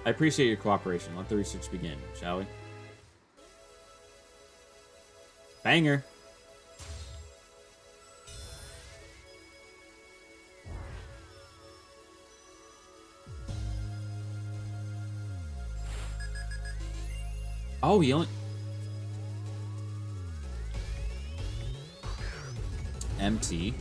I appreciate your cooperation. Let the research begin, shall we? Banger. Oh, he only... Empty.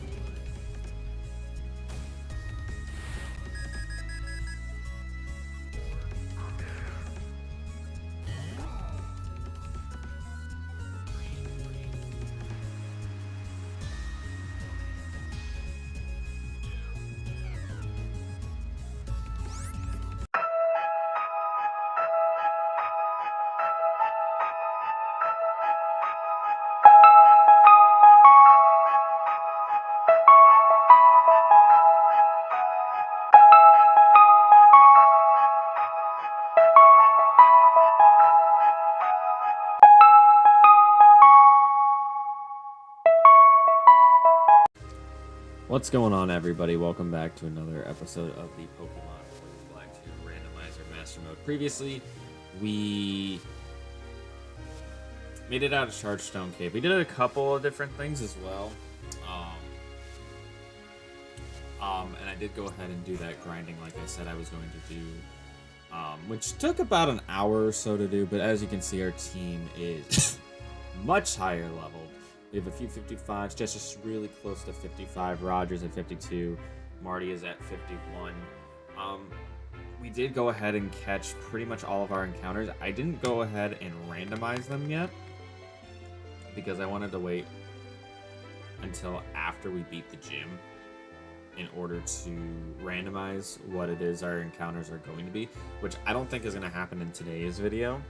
What's going on, everybody? Welcome back to another episode of the Pokemon Black 2 Randomizer Mastermode. Previously, we made it out of Chargestone Cave. We did a couple of different things as well. And I did go ahead and do that grinding like I said I was going to do, which took about an hour or so to do, but as you can see, our team is much higher leveled. We have a few 55s, just really close to 55. Roger's at 52. Marty is at 51. We did go ahead and catch pretty much all of our encounters. I didn't go ahead and randomize them yet because I wanted to wait until after we beat the gym in order to randomize what it is our encounters are going to be, which I don't think is going to happen in today's video.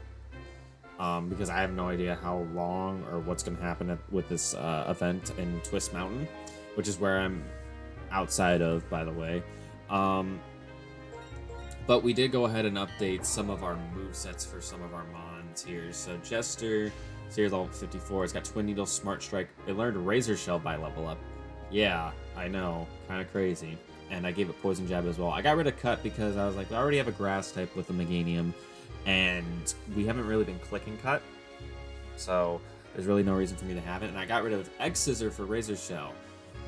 Because I have no idea how long or what's going to happen with this event in Twist Mountain, which is where I'm outside of, by the way. But we did go ahead and update some of our movesets for some of our Mons here. So Jester, so here's level 54. It's got Twin Needle, Smart Strike. It learned Razor Shell by level up. Yeah, I know, kind of crazy. And I gave it Poison Jab as well. I got rid of Cut because I was like, I already have a Grass type with the Meganium. And we haven't really been clicking Cut, so there's really no reason for me to have it. And I got rid of X-Scissor for Razor Shell,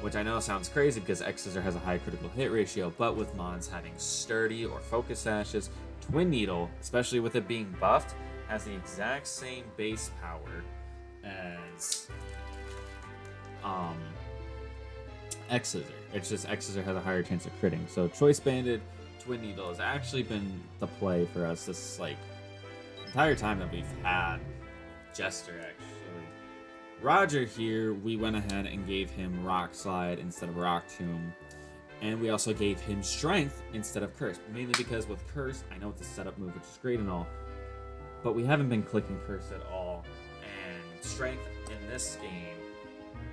which I know sounds crazy because X-Scissor has a high critical hit ratio, but with Mons having Sturdy or Focus Sashes, Twin Needle, especially with it being buffed, has the exact same base power as X-Scissor. It's just X-Scissor has a higher chance of critting. So Choice Banded, Twin Needle has actually been the play for us this entire time that we've had Jester. Actually, Roger here, we went ahead and gave him Rock Slide instead of Rock Tomb, and we also gave him Strength instead of Curse, mainly because with Curse, I know it's a setup move, which is great and all, but we haven't been clicking Curse at all, and Strength in this game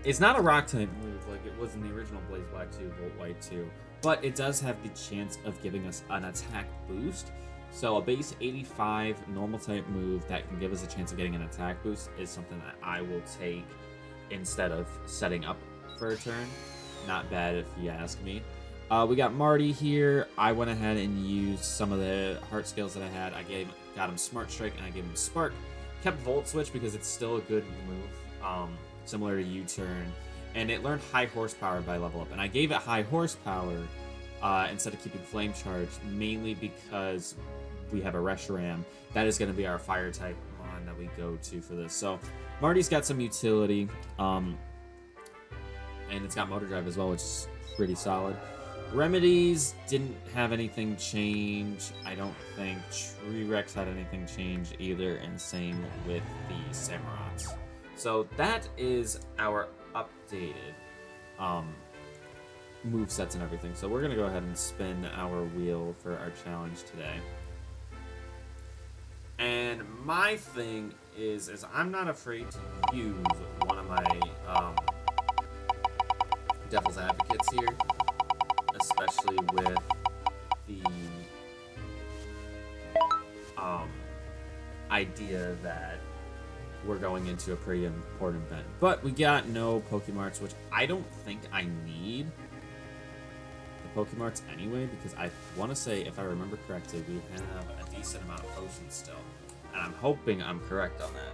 is not a Rock type move like it was in the original Blaze Black 2, Volt White 2. But it does have the chance of giving us an attack boost. So a base 85 normal type move that can give us a chance of getting an attack boost is something that I will take instead of setting up for a turn. Not bad if you ask me. We got Marty here. I went ahead and used some of the heart scales that I had. Got him Smart Strike and I gave him Spark. Kept Volt Switch because it's still a good move, similar to U-Turn. And it learned High Horsepower by level up. And I gave it High Horsepower instead of keeping Flame Charge, mainly because we have a Reshiram. That is going to be our Fire type Mon that we go to for this. So Marty's got some utility, and it's got Motor Drive as well, which is pretty solid. Remedies didn't have anything change. I don't think Tree Rex had anything change either, and same with the Samurats. So that is our updated movesets and everything. So we're going to go ahead and spin our wheel for our challenge today. And my thing is I'm not afraid to use one of my devil's advocates here, especially with the idea that we're going into a pretty important event. But we got no Pokemarts, which I don't think I need. Pokemarts anyway, because I want to say, if I remember correctly, we have a decent amount of potions still. And I'm hoping I'm correct on that.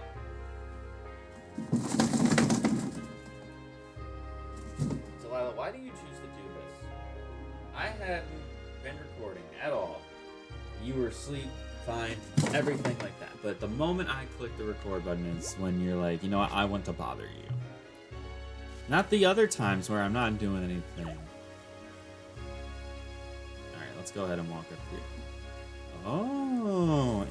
Delilah, why do you choose to do this? I hadn't been recording at all. You were asleep, fine, everything like that. But the moment I click the record button is when you're like, you know what, I want to bother you. Not the other times where I'm not doing anything. Alright, let's go ahead and walk up here. Oh.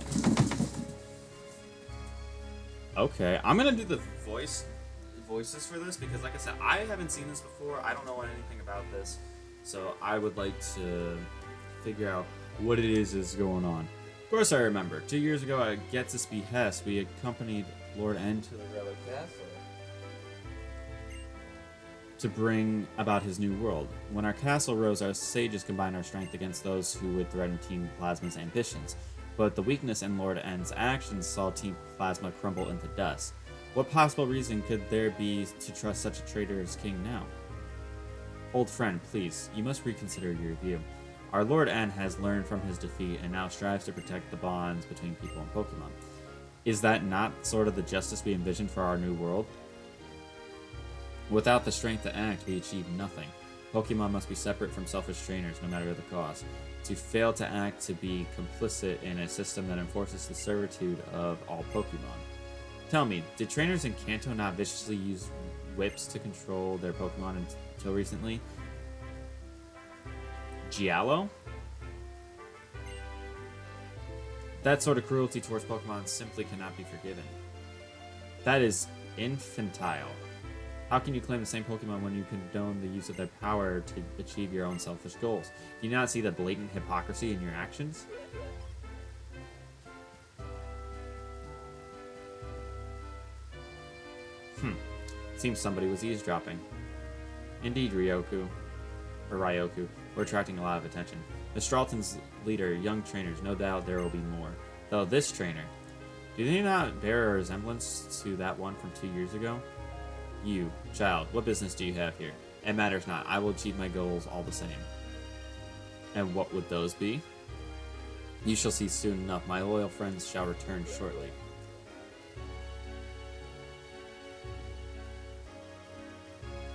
Okay, I'm gonna do the voices for this because, like I said, I haven't seen this before. I don't know anything about this. So I would like to figure out what it is going on. Of course I remember. 2 years ago at Getz's behest, we accompanied Lord N to the Relic Castle to bring about his new world. When our castle rose, our sages combined our strength against those who would threaten Team Plasma's ambitions. But the weakness in Lord N's actions saw Team Plasma crumble into dust. What possible reason could there be to trust such a traitor as King now? Old friend, please, you must reconsider your view. Our Lord N has learned from his defeat and now strives to protect the bonds between people and Pokemon. Is that not sort of the justice we envisioned for our new world? Without the strength to act, we achieve nothing. Pokemon must be separate from selfish trainers, no matter the cost. To fail to act, to be complicit in a system that enforces the servitude of all Pokemon. Tell me, did trainers in Kanto not viciously use whips to control their Pokemon until recently? Giallo? That sort of cruelty towards Pokemon simply cannot be forgiven. That is infantile. How can you claim the same Pokemon when you condone the use of their power to achieve your own selfish goals? Do you not see the blatant hypocrisy in your actions? Seems somebody was eavesdropping. Indeed, Ryoku. We're attracting a lot of attention. Miss Stralton's leader, young trainers, no doubt there will be more. Though this trainer, do they not bear a resemblance to that one from 2 years ago? You, child, what business do you have here? It matters not. I will achieve my goals all the same. And what would those be? You shall see soon enough. My loyal friends shall return shortly.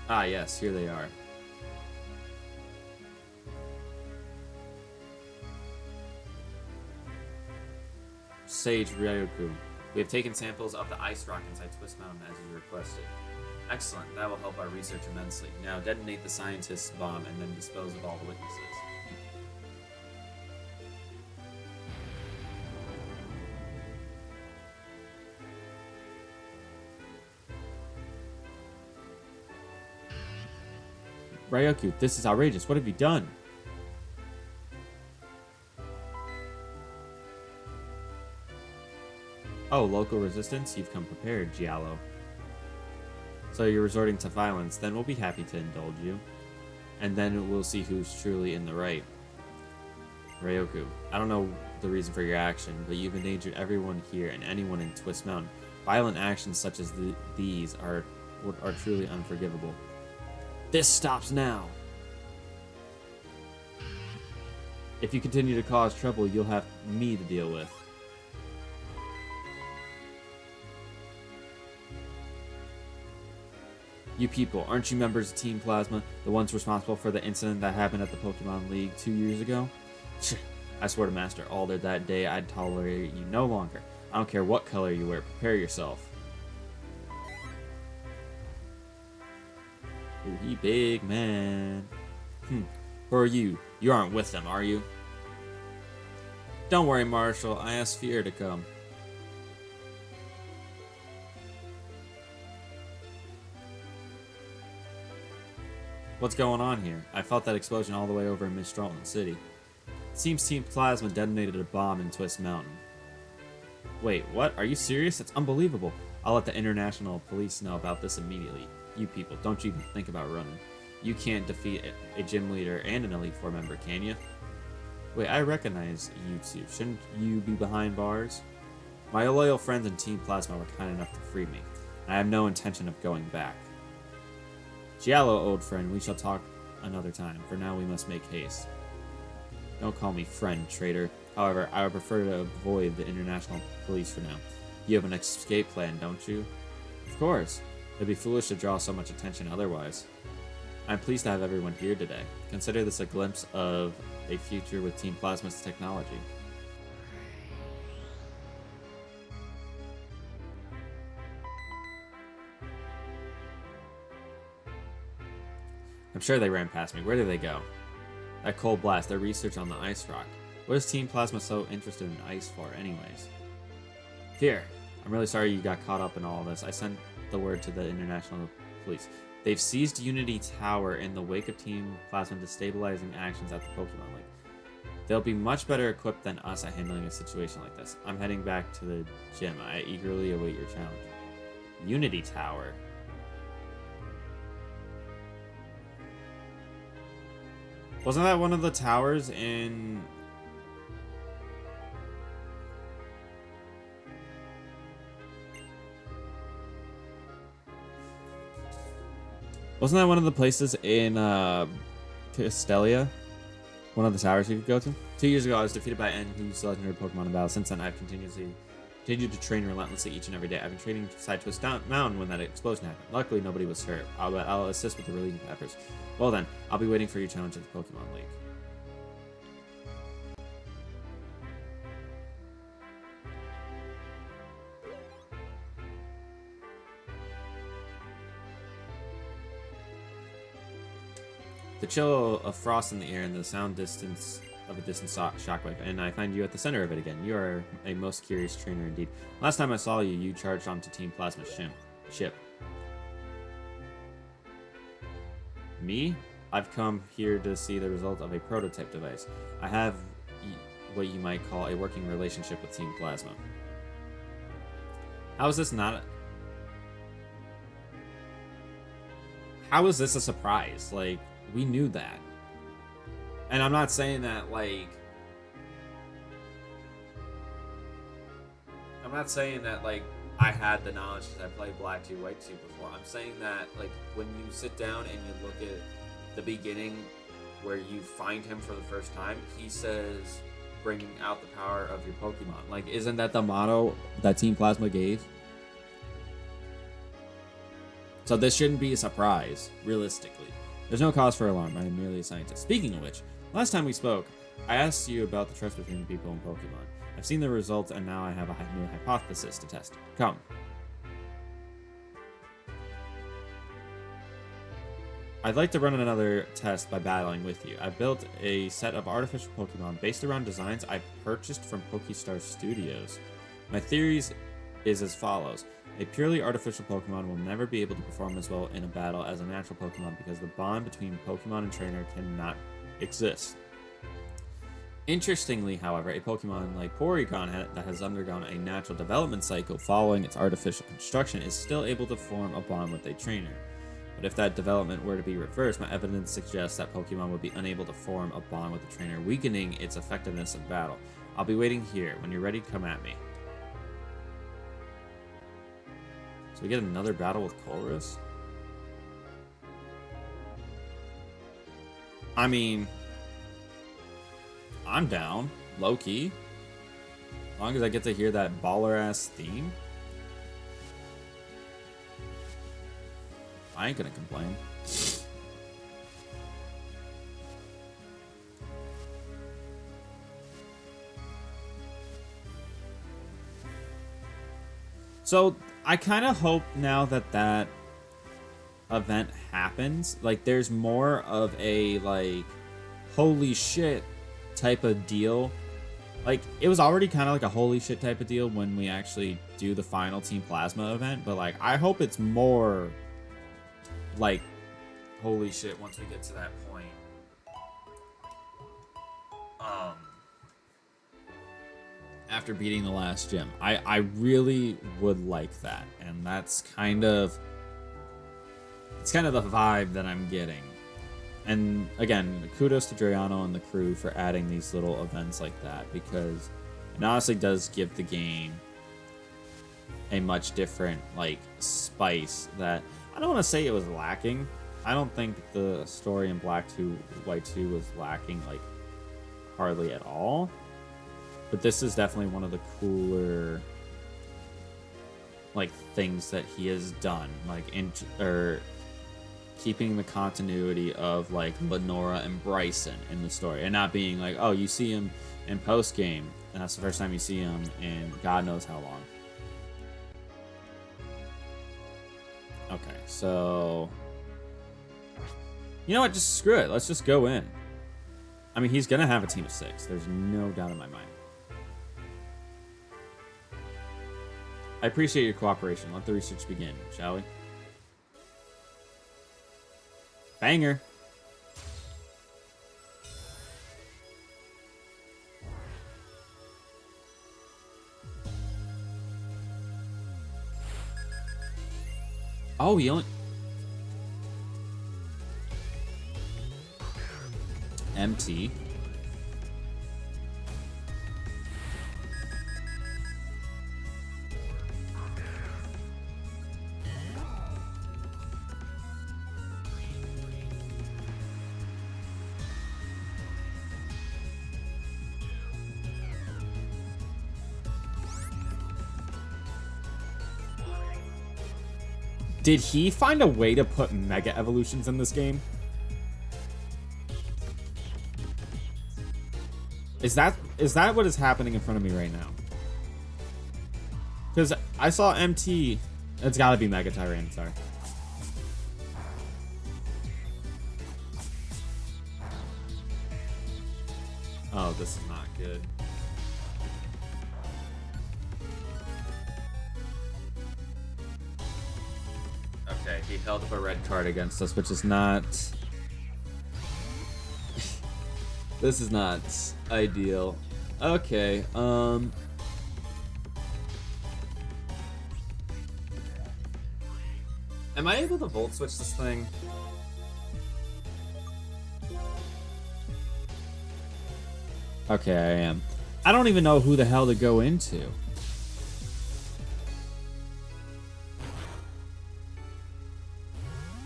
Ah, yes, here they are. Sage Ryoku, we have taken samples of the ice rock inside Twist Mountain as you requested. Excellent, that will help our research immensely. Now detonate the scientist's bomb and then dispose of all the witnesses. Ryoku, this is outrageous. What have you done? Oh, local resistance? You've come prepared, Giallo. So you're resorting to violence, then we'll be happy to indulge you. And then we'll see who's truly in the right. Ryoku, I don't know the reason for your action, but you've endangered everyone here and anyone in Twist Mountain. Violent actions such as these are truly unforgivable. This stops now! If you continue to cause trouble, you'll have me to deal with. You people, aren't you members of Team Plasma, the ones responsible for the incident that happened at the Pokemon League 2 years ago? I swear to Master Alder that day I'd tolerate you no longer. I don't care what color you wear, prepare yourself. Ooh, he big man. Who are you? You aren't with them, are you? Don't worry, Marshall. I asked Fear to come. What's going on here? I felt that explosion all the way over in Miss Stralton City. It seems Team Plasma detonated a bomb in Twist Mountain. Wait, what? Are you serious? That's unbelievable. I'll let the international police know about this immediately. You people, don't you even think about running. You can't defeat a gym leader and an Elite Four member, can you? Wait, I recognize you two. Shouldn't you be behind bars? My loyal friends in Team Plasma were kind enough to free me. I have no intention of going back. Giallo, old friend, we shall talk another time. For now, we must make haste. Don't call me friend, traitor. However, I would prefer to avoid the international police for now. You have an escape plan, don't you? Of course. It'd be foolish to draw so much attention otherwise. I'm pleased to have everyone here today. Consider this a glimpse of a future with Team Plasma's technology. I'm sure they ran past me. Where did they go? That cold blast, their research on the ice rock. What is Team Plasma so interested in ice for, anyways? Here, I'm really sorry you got caught up in all this. I sent the word to the international police. They've seized Unity Tower in the wake of Team Plasma destabilizing actions at the Pokemon League. They'll be much better equipped than us at handling a situation like this. I'm heading back to the gym. I eagerly await your challenge. Unity Tower. Wasn't that one of the towers in... Wasn't that one of the places in Castelia? One of the towers you could go to? 2 years ago, I was defeated by N, who's legendary Pokemon in battle. Since then, I've continued to train relentlessly each and every day. I've been training Side Twist Mountain when that explosion happened. Luckily, nobody was hurt. I'll assist with the relief efforts. Well then, I'll be waiting for your challenge at the Pokemon League. The chill of frost in the air and the sound distance of a distant shockwave, and I find you at the center of it again. You are a most curious trainer indeed. Last time I saw you, you charged onto Team Plasma's ship. Me? I've come here to see the result of a prototype device. I have what you might call a working relationship with Team Plasma. How is this not... How is this a surprise? Like... We knew that. And I'm not saying that, like... I'm not saying that, like, I had the knowledge because I played Black 2, White 2 before. I'm saying that, like, when you sit down and you look at the beginning where you find him for the first time, he says, bringing out the power of your Pokemon. Like, isn't that the motto that Team Plasma gave? So this shouldn't be a surprise, realistically. There's no cause for alarm. I am merely a scientist. Speaking of which, last time we spoke, I asked you about the trust between people and Pokemon. I've seen the results, and now I have a new hypothesis to test. Come. I'd like to run another test by battling with you. I've built a set of artificial Pokemon based around designs I purchased from Pokestar Studios. My theories is as follows. A purely artificial Pokemon will never be able to perform as well in a battle as a natural Pokemon because the bond between Pokemon and trainer cannot exist. Interestingly, however, a Pokemon like Porygon that has undergone a natural development cycle following its artificial construction is still able to form a bond with a trainer. But if that development were to be reversed, my evidence suggests that Pokemon would be unable to form a bond with a trainer, weakening its effectiveness in battle. I'll be waiting here. When you're ready, come at me. So we get another battle with Colress? I mean, I'm down, low-key. As long as I get to hear that baller-ass theme. I ain't gonna complain. So I kind of hope now that that event happens, like there's more of a like holy shit type of deal. Like it was already kind of like a holy shit type of deal when we actually do the final Team Plasma event, but like I hope it's more like holy shit once we get to that point. After beating the last gym. I really would like that. And that's kind of... It's kind of the vibe that I'm getting. And again, kudos to Drayano and the crew for adding these little events like that. Because it honestly does give the game a much different, like, spice that... I don't want to say it was lacking. I don't think the story in Black 2, White 2 was lacking, like, hardly at all. But this is definitely one of the cooler, like, things that he has done. Like, keeping the continuity of, like, Lenora and Bryson in the story. And not being like, oh, you see him in post-game, and that's the first time you see him in God knows how long. Okay, so... You know what? Just screw it. Let's just go in. I mean, he's going to have a team of 6. There's no doubt in my mind. I appreciate your cooperation. Let the research begin, shall we? Banger. Oh, he only... MT. Did he find a way to put mega evolutions in this game? Is that what is happening in front of me right now? Because I saw MT. It's got to be Mega Tyranitar. Oh, this is not good. Okay, he held up a red card against us, which is not... This is not ideal. Okay, am I able to volt switch this thing? Okay, I am. I don't even know who the hell to go into.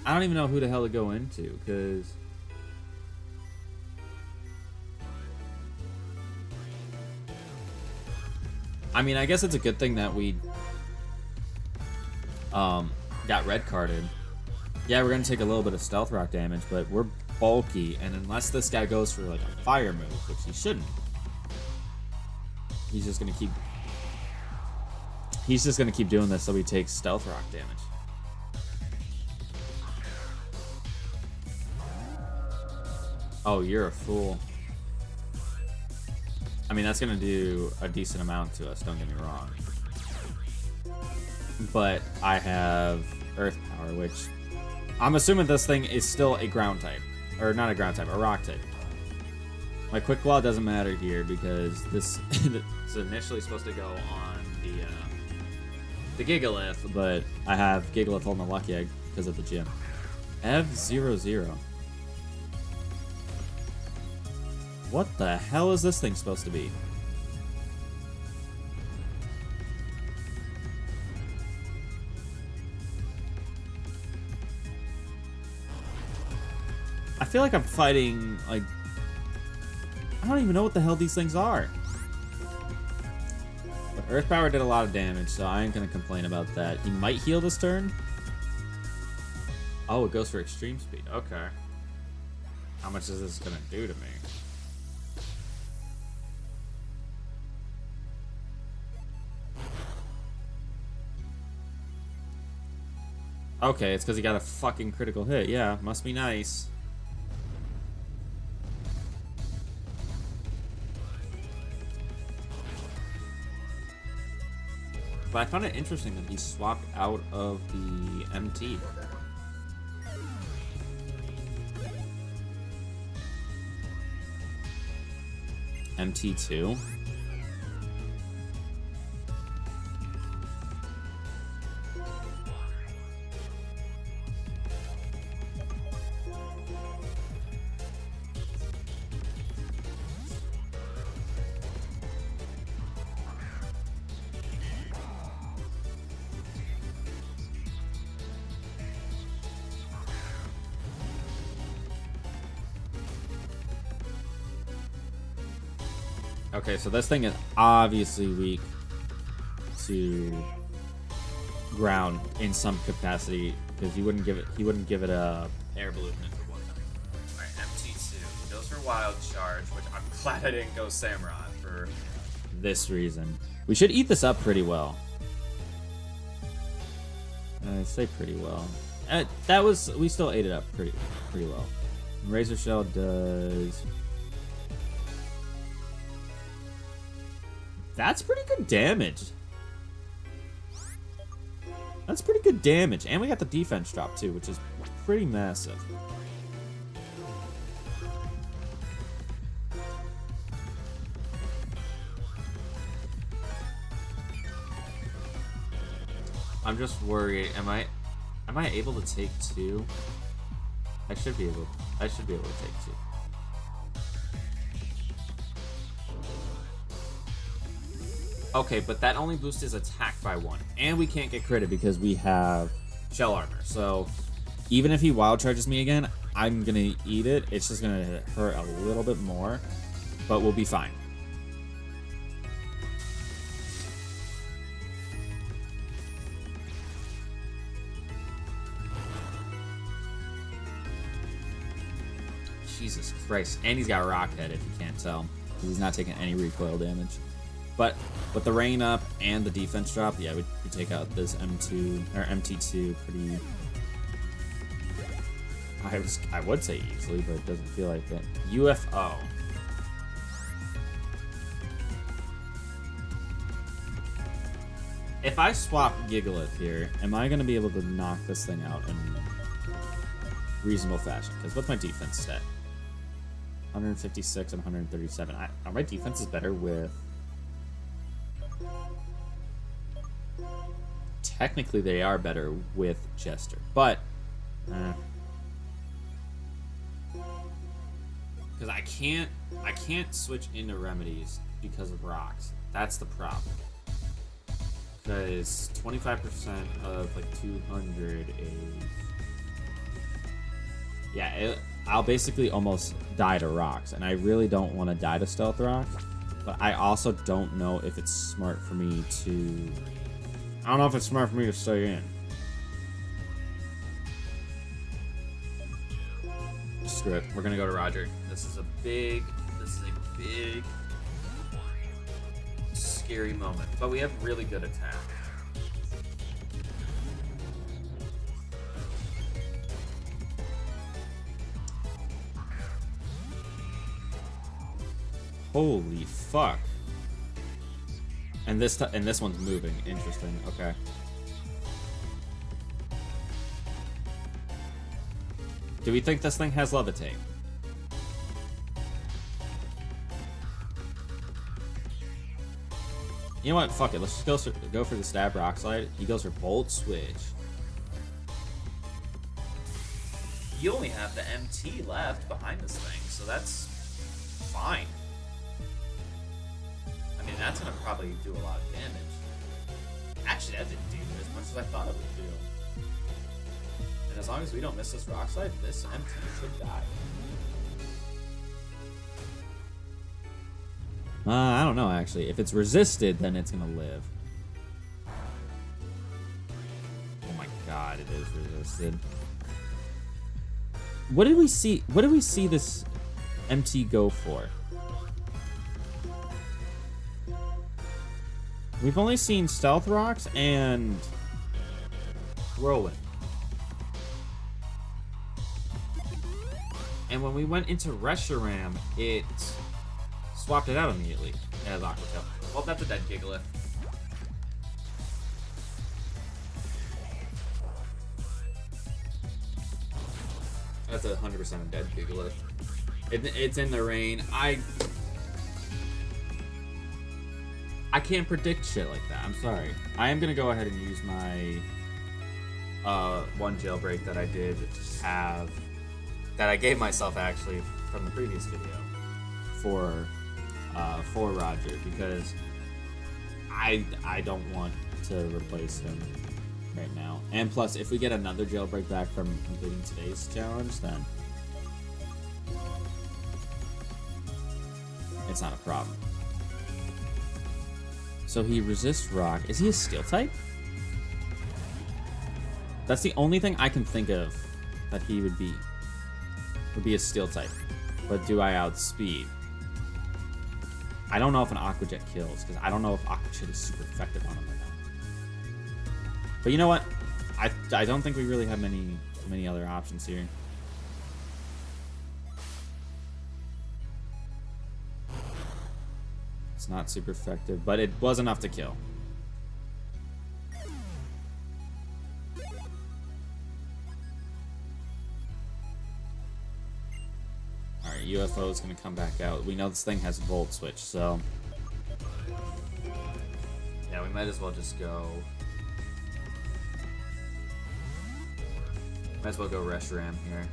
I don't even know who the hell to go into, because... I mean, I guess it's a good thing that we got red carded. Yeah, we're gonna take a little bit of stealth rock damage, but we're bulky, and unless this guy goes for like a fire move, which he shouldn't, he's just gonna keep doing this so he takes stealth rock damage. Oh, you're a fool. I mean, that's going to do a decent amount to us, don't get me wrong. But I have Earth Power, which I'm assuming this thing is still a ground type. Or not a ground type, a rock type. My Quick Claw doesn't matter here because this is initially supposed to go on the Gigalith, but I have Gigalith on the Lucky Egg because of the gym. F00. What the hell is this thing supposed to be? I feel like I'm fighting, like... I don't even know what the hell these things are. But Earth Power did a lot of damage, so I ain't gonna complain about that. He might heal this turn. Oh, it goes for extreme speed. Okay. How much is this gonna do to me? Okay, it's because he got a fucking critical hit. Yeah, must be nice. But I found it interesting that he swapped out of the MT. MT2? Okay, so this thing is obviously weak to ground in some capacity because he wouldn't give it a air balloon for one time. All right, MT2 he goes for wild charge, which I'm glad I didn't go Samurott for this reason. We should eat this up pretty well. I say pretty well. We still ate it up pretty well. Razor Shell does. That's pretty good damage. That's pretty good damage. And we got the defense drop too, which is pretty massive. I'm just worried. Am I able to take two? I should be able to take two. Okay, but that only boosts his attack by 1. And we can't get critted because we have shell armor. So even if he wild charges me again, I'm going to eat it. It's just going to hurt a little bit more, but we'll be fine. Jesus Christ. And he's got Rock Head, if you can't tell. He's not taking any recoil damage. But with the rain up and the defense drop, yeah, we take out this M2 or MT2 pretty. I would say easily, but it doesn't feel like it. UFO. If I swap Gigalith here, am I going to be able to knock this thing out in reasonable fashion? Because what's my defense stat? 156 and 137. My defense is better with. Technically, they are better with Jester, but because I can't switch into remedies because of rocks. That's the problem. Because 25% of like 200 is I'll basically almost die to rocks, and I really don't want to die to stealth rocks. But I also don't know if it's smart for me to. I don't know if it's smart for me to stay in. Screw it. We're gonna go to Roger. This is a big, scary moment. But we have really good attack. Holy fuck. And this one's moving. Interesting. Okay. Do we think this thing has levitate? You know what? Fuck it. Let's just go for the stab rock slide. He goes for bolt switch. You only have the MT left behind this thing, so that's fine. I mean, that's gonna probably do a lot of damage. Actually, that didn't do as much as I thought it would do. And as long as we don't miss this rock slide, this MT should die. I don't know, actually. If it's resisted, then it's gonna live. Oh my god, it is resisted. What did we see? What did we see this MT go for? We've only seen stealth rocks and whirlwind. And when we went into Reshiram, it swapped it out immediately as Aqua Tail. Well, that's a dead Gigalith. That's 100% a dead Gigalith. It's in the rain. I can't predict shit like that. I'm sorry. I am gonna go ahead and use my one jailbreak that I did have, that I gave myself actually from the previous video for Roger, because I don't want to replace him right now. And plus, if we get another jailbreak back from completing today's challenge, then it's not a problem. So he resists rock. Is he a steel type? That's the only thing I can think of that he would be. Would be a steel type. But do I outspeed? I don't know if an Aqua Jet kills, because I don't know if Aqua Jet is super effective on him right now. But you know what? I don't think we really have many other options here. It's not super effective, but it was enough to kill. Alright, UFO is going to come back out. We know this thing has Volt Switch, so... yeah, we might as well just go... might as well go Reshiram here.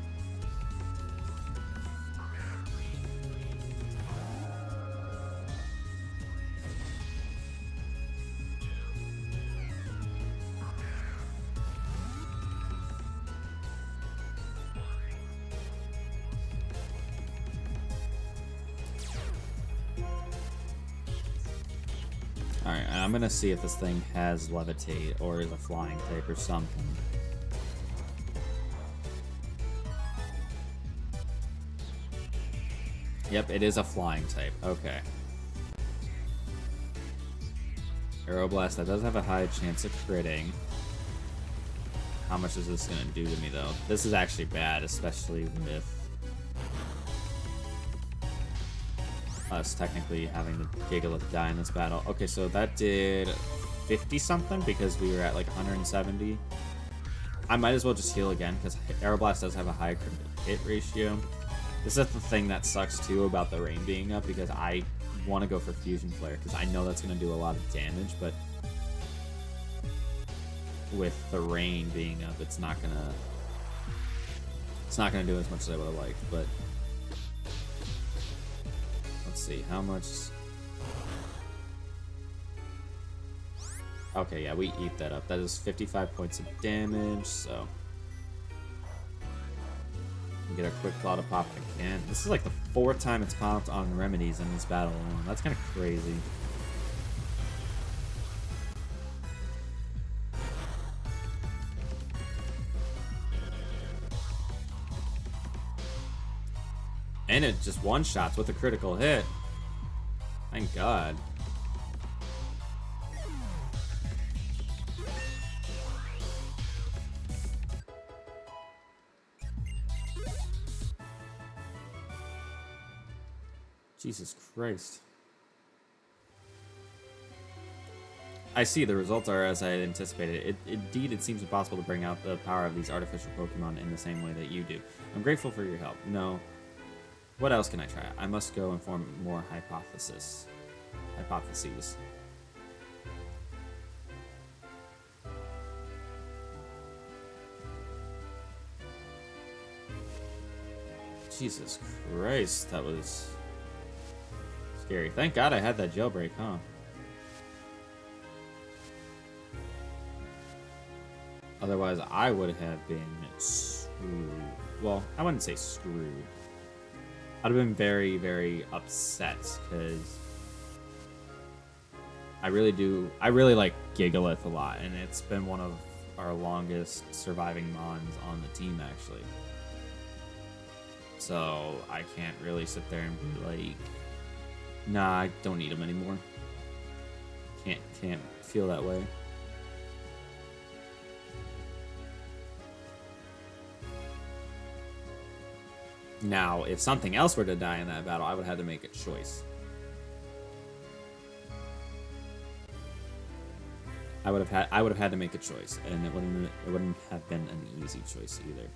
Alright, I'm gonna see if this thing has Levitate or is a flying type or something. Yep, it is a flying type. Okay. Aeroblast, that does have a high chance of critting. How much is this gonna do to me, though? This is actually bad, especially with us technically having the Gigalith die in this battle. Okay, so that did 50-something because we were at like 170. I might as well just heal again because Aeroblast does have a high critical hit ratio. This is the thing that sucks too about the rain being up, because I want to go for Fusion Flare because I know that's going to do a lot of damage, but with the rain being up, it's not gonna do as much as I would have liked. But let's see how much. Okay, yeah, we eat that up. That is 55 points of damage, so we get a quick claw to pop again. This is like the 4th time it's popped on remedies in this battle alone. That's kind of crazy. And it just one-shots with a critical hit. Thank God. Jesus Christ. I see, the results are as I had anticipated. Indeed, it seems impossible to bring out the power of these artificial Pokemon in the same way that you do. I'm grateful for your help. No. What else can I try? I must go and form more hypotheses. Jesus Christ, that was scary. Thank God I had that jailbreak, huh? Otherwise, I would have been screwed. Well, I wouldn't say screwed. I'd have been very, very upset, because I really like Gigalith a lot, and it's been one of our longest surviving Mons on the team, actually. So I can't really sit there and be like, nah, I don't need him anymore. Can't feel that way. Now, if something else were to die in that battle, I would have had to make a choice. I would have had to make a choice, and it wouldn't have been an easy choice either.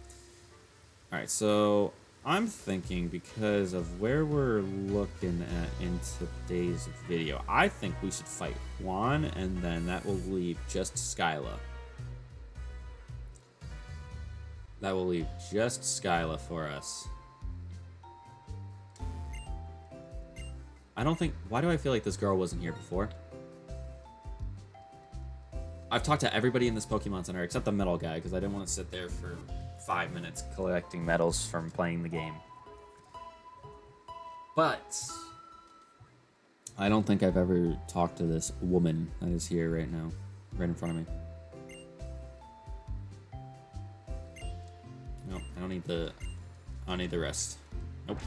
All right, so I'm thinking, because of where we're looking at in today's video, I think we should fight Juan, and then that will leave just Skyla. That will leave just Skyla for us. I don't think... Why do I feel like this girl wasn't here before? I've talked to everybody in this Pokemon Center except the metal guy, because I didn't want to sit there for 5 minutes collecting medals from playing the game. But I don't think I've ever talked to this woman that is here right now, right in front of me. Nope, I don't need the rest. Nope.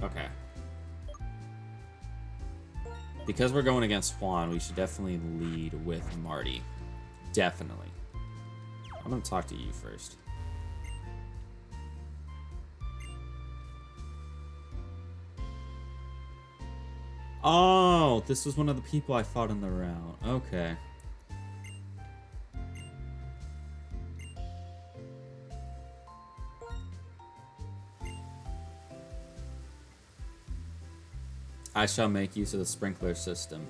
Okay. Because we're going against Juan, we should definitely lead with Marty. Definitely. I'm gonna talk to you first. Oh, this was one of the people I fought in the round. Okay. I shall make use of the sprinkler system.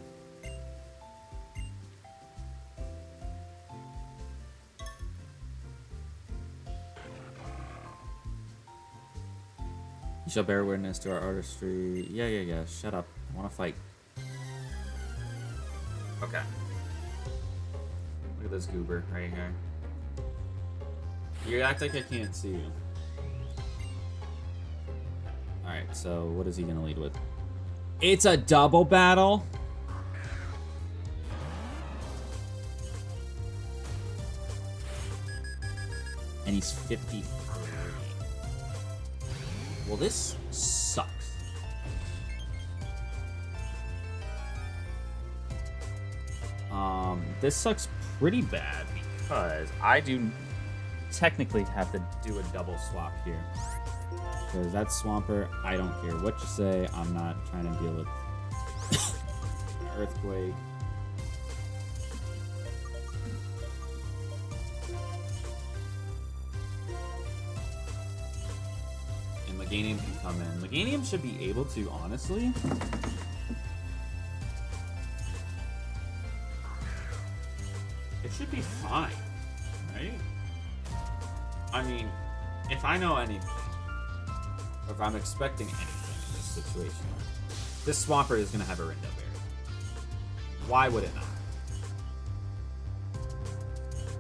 You shall bear witness to our artistry. Yeah. Shut up. I want to fight. Okay. Look at this goober right here. You act like I can't see you. Alright, so what is he going to lead with? It's a double battle? And he's 53. Well, this sucks. This sucks pretty bad because I do technically have to do a double swap here. Because that Swampert, I don't care what you say, I'm not trying to deal with an earthquake. And Meganium can come in. Meganium should be able to, honestly. It should be fine, right? I mean, if I know anything, or if I'm expecting anything in this situation, this Swampert is going to have a Rindo Berry. Why would it not?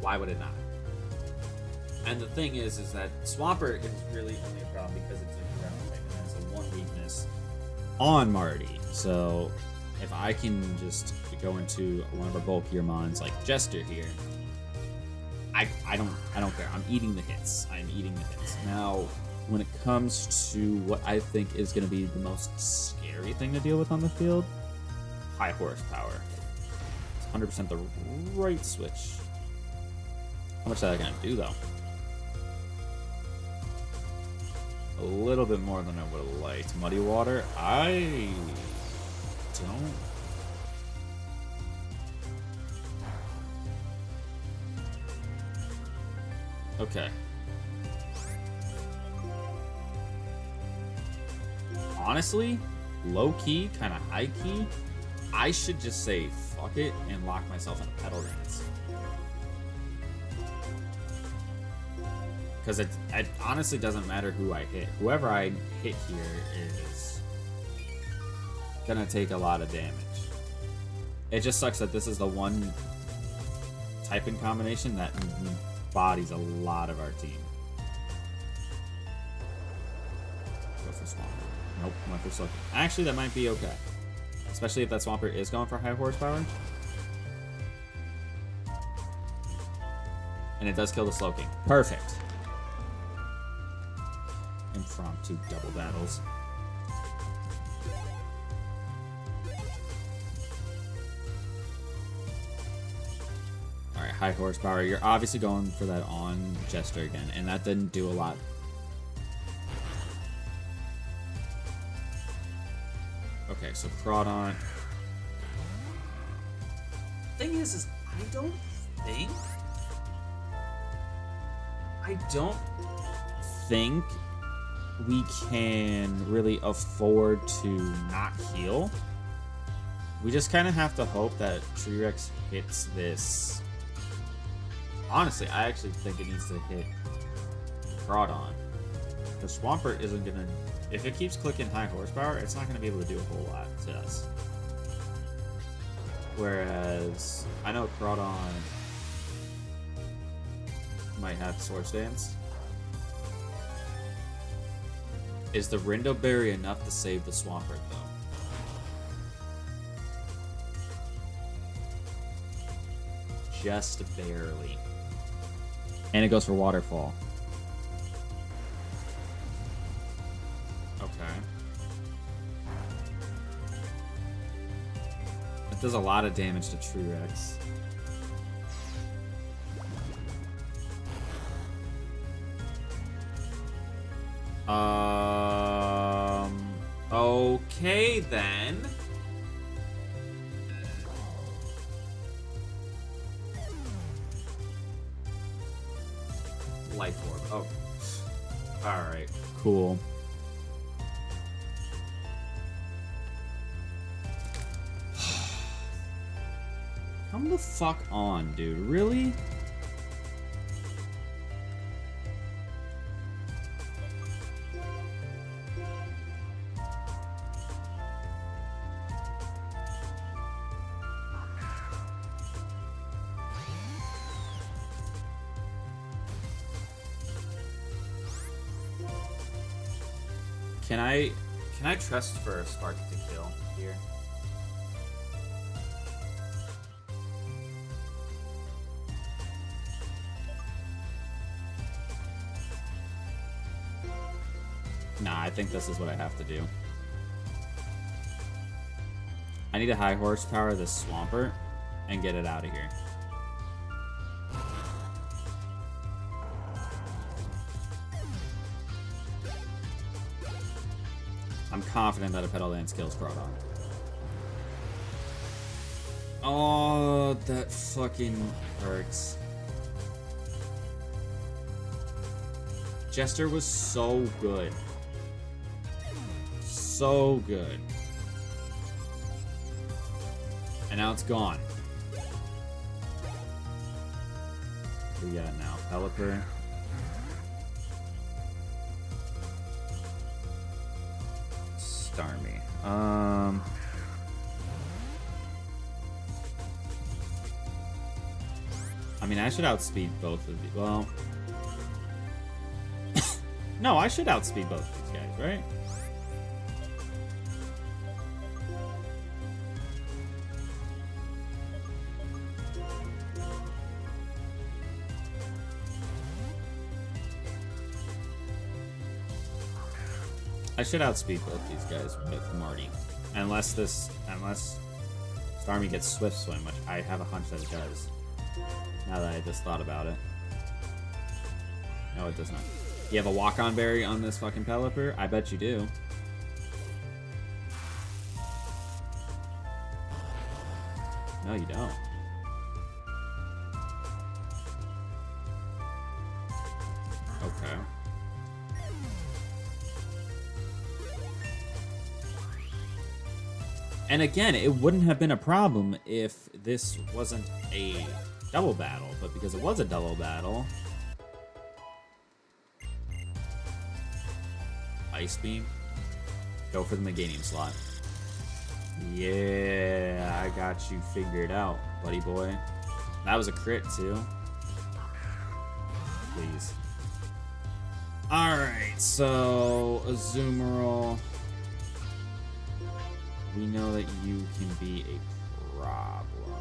Why would it not? And the thing is that Swampert is really only a problem because it's in ground type and has a 1 weakness on Marty. So if I can just go into one of our bulkier mons like Jester here, I don't care. I'm eating the hits. I'm eating the hits. Now, when it comes to what I think is going to be the most scary thing to deal with on the field, high horsepower. It's 100% the right switch. How much is that going to do, though? A little bit more than I would have liked. Muddy Water, I don't... Okay. Honestly, low-key, kind of high-key, I should just say fuck it and lock myself in a pedal dance. Because it honestly doesn't matter who I hit. Whoever I hit here is gonna take a lot of damage. It just sucks that this is the one typing combination that bodies a lot of our team. Go for Swampert. Nope, went for Slowking. Actually, that might be okay. Especially if that Swampert is going for high horsepower. And it does kill the Slowking. Perfect. Impromptu double battles. Alright, high horsepower. You're obviously going for that on Jester again, and that didn't do a lot. Okay, so Crawdon. Thing is I don't think we can really afford to not heal. We just kind of have to hope that Treerex hits this. Honestly, I actually think it needs to hit Crawdon. The Swampert isn't gonna... If it keeps clicking high horsepower, it's not gonna be able to do a whole lot to us. Whereas, I know Crawdon might have Swords Dance. Is the Rindo Berry enough to save the Swampert, though? Just barely. And it goes for Waterfall. Okay. It does a lot of damage to Truex. Okay then. Life Orb. Oh. Alright, cool. Come the fuck on, dude. Really? Can I trust for a Spark to kill here? Nah, I think this is what I have to do. I need a high horsepower this Swampert and get it out of here. I'm confident that a Petal Dance kills Groudon. Oh, that fucking hurts. Jester was so good. So good. And now it's gone. What do we got now? Pelipper. Starmie. I mean, I should outspeed both of these. Well, no, I should outspeed both of these guys, right? I should outspeed both these guys with Marty. Unless Starmie gets Swift Swim, which I have a hunch that it does. Now that I just thought about it. No, it does not. You have a walk-on berry on this fucking Pelipper? I bet you do. No, you don't. Okay. And again, it wouldn't have been a problem if this wasn't a double battle, but because it was a double battle... Ice Beam. Go for the Meganium slot. Yeah, I got you figured out, buddy boy. That was a crit, too. Please. Alright, so Azumarill... We know that you can be a problem.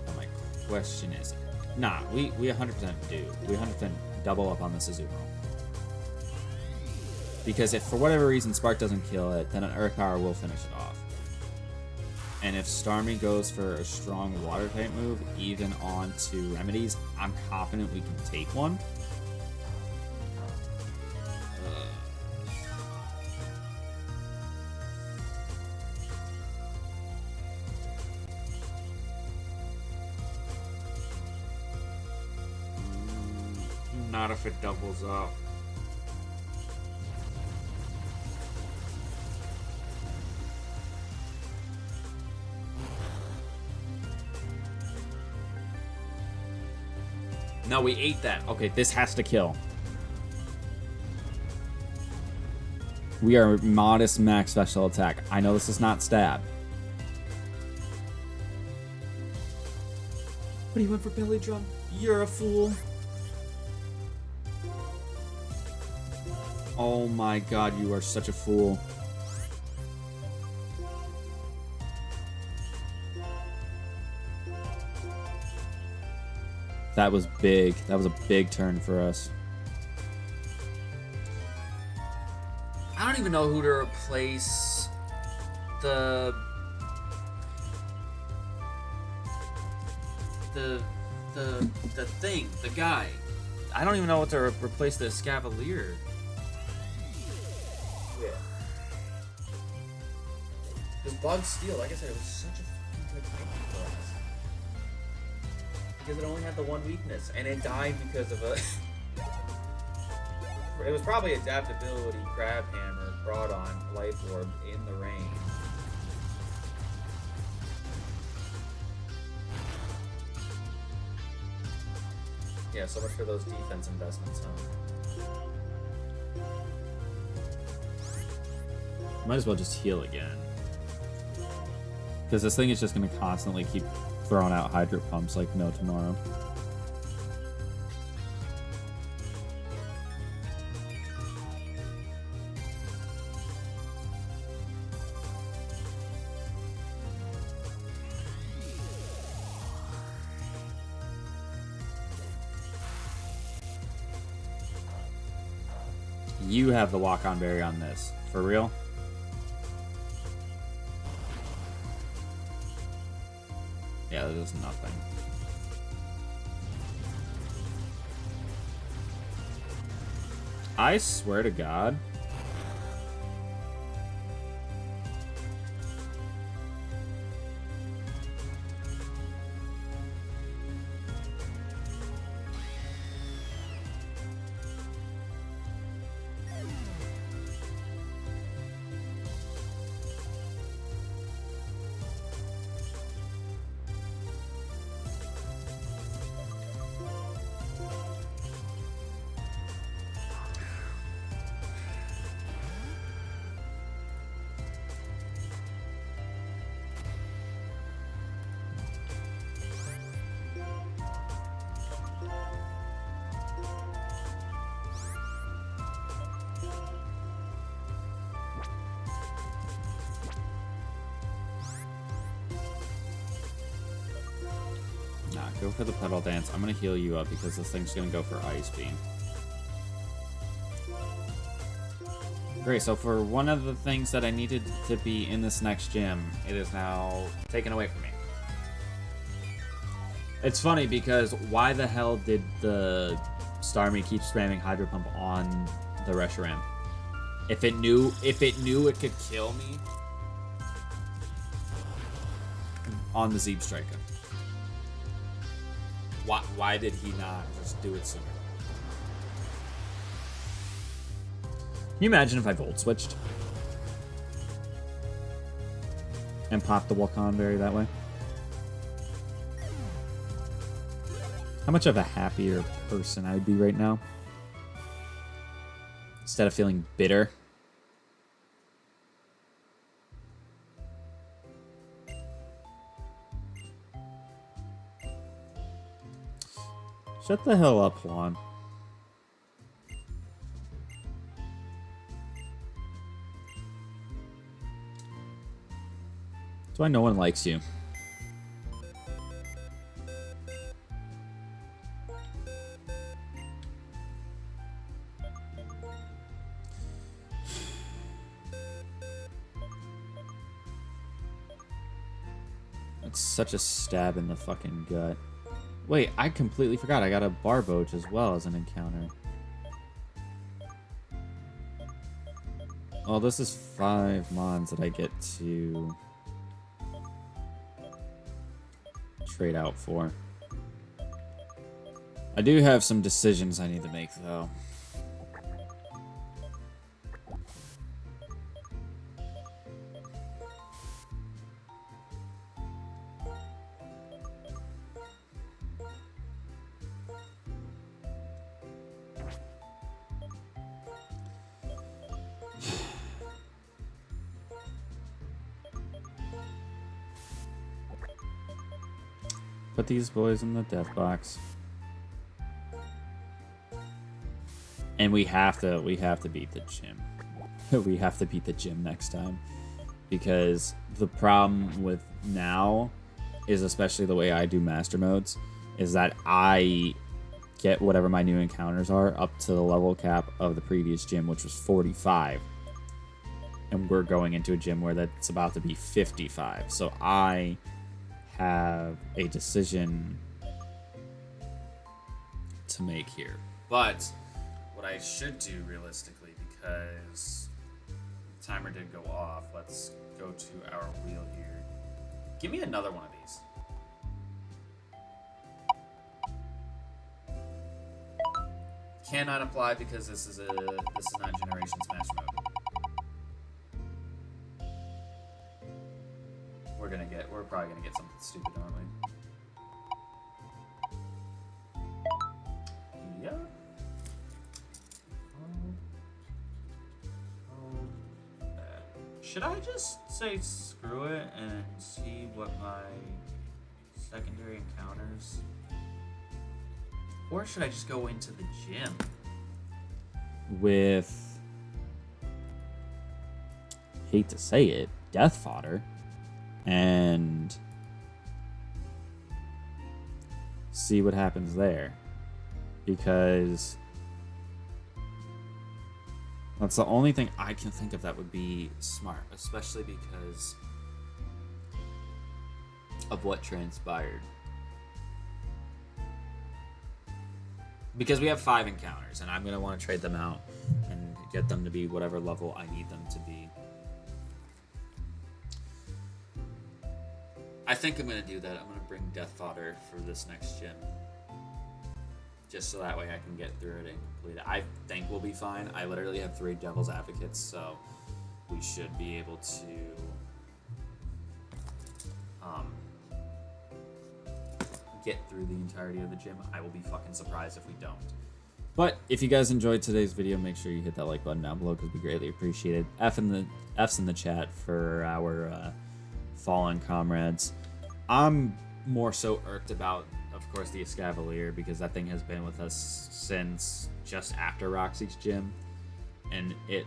But my question is... Nah, we 100% do. We 100% double up on this Azumarill. Because if for whatever reason Spark doesn't kill it, then an Earth Power will finish it off. And if Starmie goes for a strong Water type move, even onto Remedies, I'm confident we can take one. Not if it doubles up. No, we ate that. Okay, this has to kill. We are modest max special attack. I know this is not stab. But he went for belly drum. You're a fool. Oh my god, you are such a fool. That was big. That was a big turn for us. I don't even know who to replace the thing, the guy. I don't even know what to replace the Scavalier. Yeah. Because Bug Steel, like I said, it was such a fucking good item for us. Because it only had the one weakness, and it died because of a... It was probably adaptability, Crab Hammer, brought on Life Orb in the rain. Yeah, so much for those defense investments, huh? Might as well just heal again. Because this thing is just going to constantly keep throwing out Hydro Pumps like no tomorrow. You have the walk-on berry on this. For real? Yeah, that does nothing. I swear to God. Nah, go for the Petal Dance. I'm gonna heal you up because this thing's gonna go for Ice Beam. Great, so for one of the things that I needed to be in this next gym, it is now taken away from me. It's funny because why the hell did the Starmie keep spamming Hydro Pump on the Reshiram? If it knew it could kill me on the Zeeb Striker. Why did he not just do it sooner? Can you imagine if I Volt Switched? And popped the Walk-On Berry that way? How much of a happier person I'd be right now? Instead of feeling bitter. Shut the hell up, Juan. That's why no one likes you. That's such a stab in the fucking gut. Wait, I completely forgot. I got a Barboach as well as an encounter. Oh, this is 5 mons that I get to trade out for. I do have some decisions I need to make, though. Put these boys in the death box. And we have to beat the gym. We have to beat the gym next time. Because the problem with now is, especially the way I do master modes, is that I get whatever my new encounters are up to the level cap of the previous gym, which was 45. And we're going into a gym where that's about to be 55. So I have a decision to make here. But what I should do realistically, because the timer did go off, let's go to our wheel here. Give me another one of these. Cannot apply because this is not Generation Smash Mode. We're probably gonna get something stupid, aren't we? Yeah. Should I just say screw it and see what my secondary encounters? Or should I just go into the gym? With, hate to say it, death fodder. And see what happens there. Because that's the only thing I can think of that would be smart, especially because of what transpired. Because we have 5 encounters, and I'm going to want to trade them out and get them to be whatever level I need them to be. I think I'm going to do that. I'm going to bring Death Fodder for this next gym. Just so that way I can get through it and complete it. I think we'll be fine. I literally have 3 Devil's Advocates, so we should be able to get through the entirety of the gym. I will be fucking surprised if we don't. But if you guys enjoyed today's video, make sure you hit that like button down below because we greatly appreciate it. F's in the chat for our fallen comrades. I'm more so irked about, of course, the Escavalier, because that thing has been with us since just after Roxy's gym, and it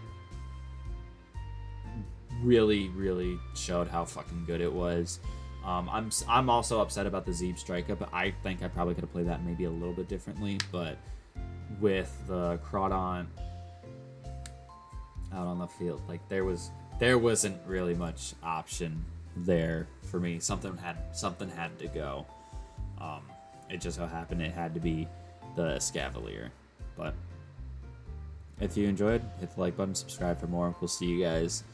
really, really showed how fucking good it was. I'm also upset about the Zeeb Striker, but I think I probably could have played that maybe a little bit differently. But with the Crawdon out on the field, like there wasn't really much option there for me. Something had to go. It just so happened it had to be the Escavalier. But if you enjoyed, hit the like button, subscribe for more. We'll see you guys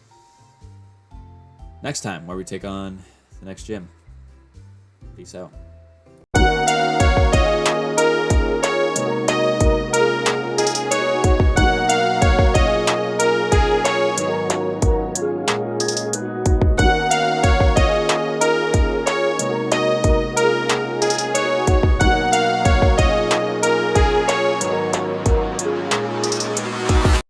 next time where we take on the next gym. Peace out.